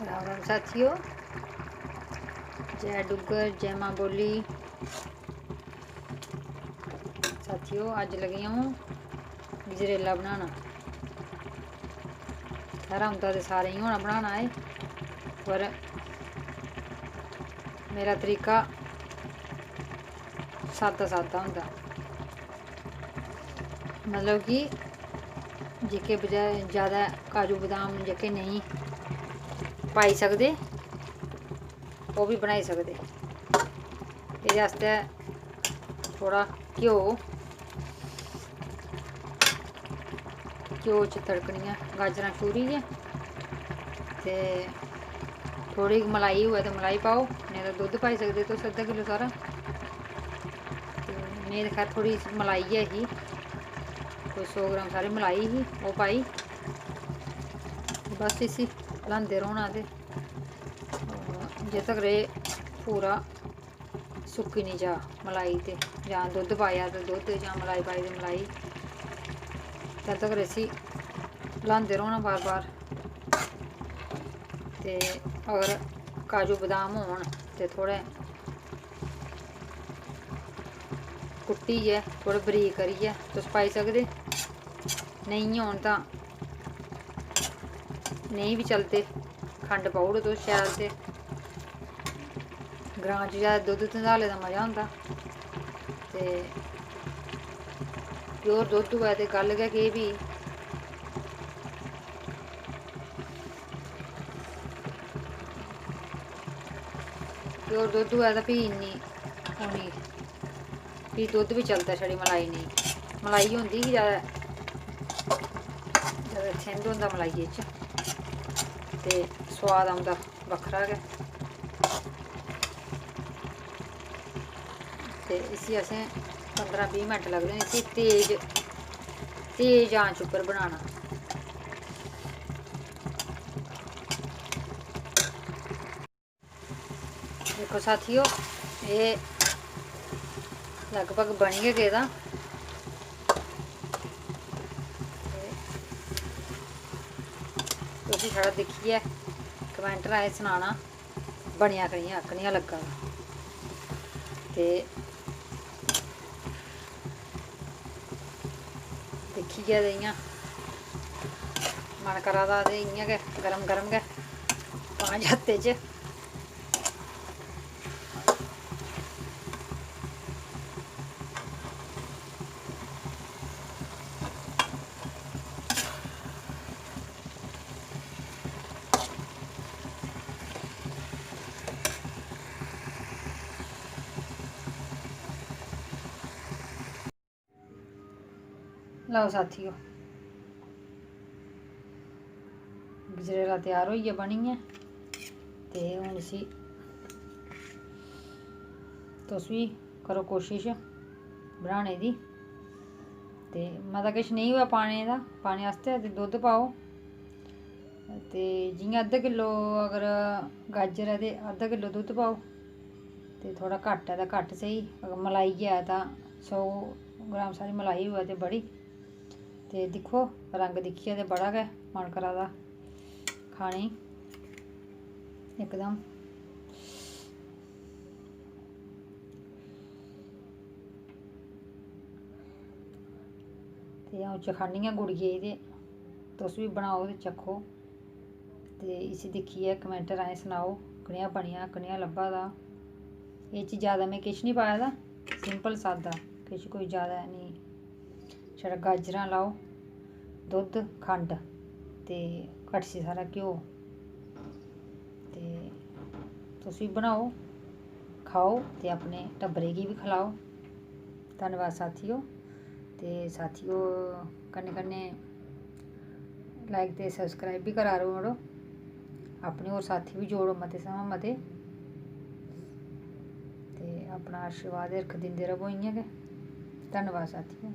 राम राम साथियों, जय डुग्गर, जय माँ बोली। साथियों अज लगी हूँ गजरेला बनाना। खैर होंदा तो सारे ही होना बनाना है, पर मेरा तरीका सादा सादा होंदा। मतलब कि जेके बजाय ज़्यादा काजू बदाम जेके नहीं पाई सकदे वो भी बनाई सकदे। एह्दे आस्तै थोड़ा घ्यो च तड़कनियां गाजरां छूरियै ते थोड़ी मलाई होऐ तो मलाई पाओ, नेईं तो दुद्ध पाई सकदे तुस अद्धा किलो सारा। ते में ते खैर थोड़ी मलाई गै ही, कोई 100 ग्राम सारी मलाई ही, ओह् पाई। बस इसी ल्हांदे रौह्ना ते जिस तगर एह् पूरा सुक्की नी जा मलाई ते जां दुद्ध पाया तो दुद्ध जां मलाई पाई ते मलाई, तद तगर इसी ल्हांदे रौह्ना बार बार। ते अगर काजू बदाम होन ते थोड़े कुट्टियै थोड़े बरीक करियै तुस पाई सकदे, नेईं होन तां नेईं भी चलदे, खंड पाई ओड़ो तुस शैल। ते ग्रां च ज्यादा दुद्ध धंधाले दा मज़ा होंदा ते प्योर दुद्ध होऐ ते गल्ल गै केह् भी। प्योर दुद्ध होऐ ते फ्ही इन्नी होनी, फ्ही दुद्ध बी चलदा, छड़ी मलाई नेईं। मलाई होंदी ही ज्यादा थिंद होंदा मलाइयै च ते सोआद औंदा बक्खरा गै। ते इसी असें 15-20 मिंट लगदे न इसी तेज आंच उप्पर बनाना। देखो साथियों, एह् लगभग बनी गै गेदा। तुस छड़ा दिक्खियै कमेंट राहें सनाना बनेआ कनेहा लग्गा दा। ते दिक्खियै ते इ'यां मन करा दा ते इ'यां गै गरम गरम गै पां हत्थे च। लाओ साथियों, गजरेला तैयार होइया बनियै ते हून इसी तुस भी करो कोशिश बनाने दी। ते मता किश नेईं होऐ पाने आस्तै ते दुद्ध पाओ। ते जियां अद्धा किलो अगर गाजर ऐ ते अद्धा किलो दुद्ध पाओ, ते थोड़ा घट्ट है तो घट्ट स्हेई। अगर मलाई है तो 100 ग्राम सारी मलाई होऐ ते बड़ी। ते दिक्खो रंग दिक्खियै ते बड़ा गै मन करा दा खाने गी इकदम। ते अ'ऊं चखानी आं गुड़िये गी, ते तुस बी बनाओ ते चक्खो ते इसी दिक्खियै कमेंट राहें सनाओ कनेहा बनेआ, कनेहा लब्भा दा। एह् च ज़्यादा में किश निं पाए दा, सिंपल सादा, किश कोई ज़्यादा निं, छड़ा गाजरां लाओ, दुद्ध, खंड ते कड़छी सारा घ्यो। ते तुस बी बनाओ, खाओ ते अपने टब्बरै गी बी खलाओ। धन्नवाद साथियों। ते साथियों कन्नै कन्नै लाइक ते सब्सक्राइब बी करा करो, अपने होर साथी बी जोड़ो मते शा मते। ते अपना आशीर्वाद हिरख दिंदे रवो इ'यां गै। धन्नवाद साथियों।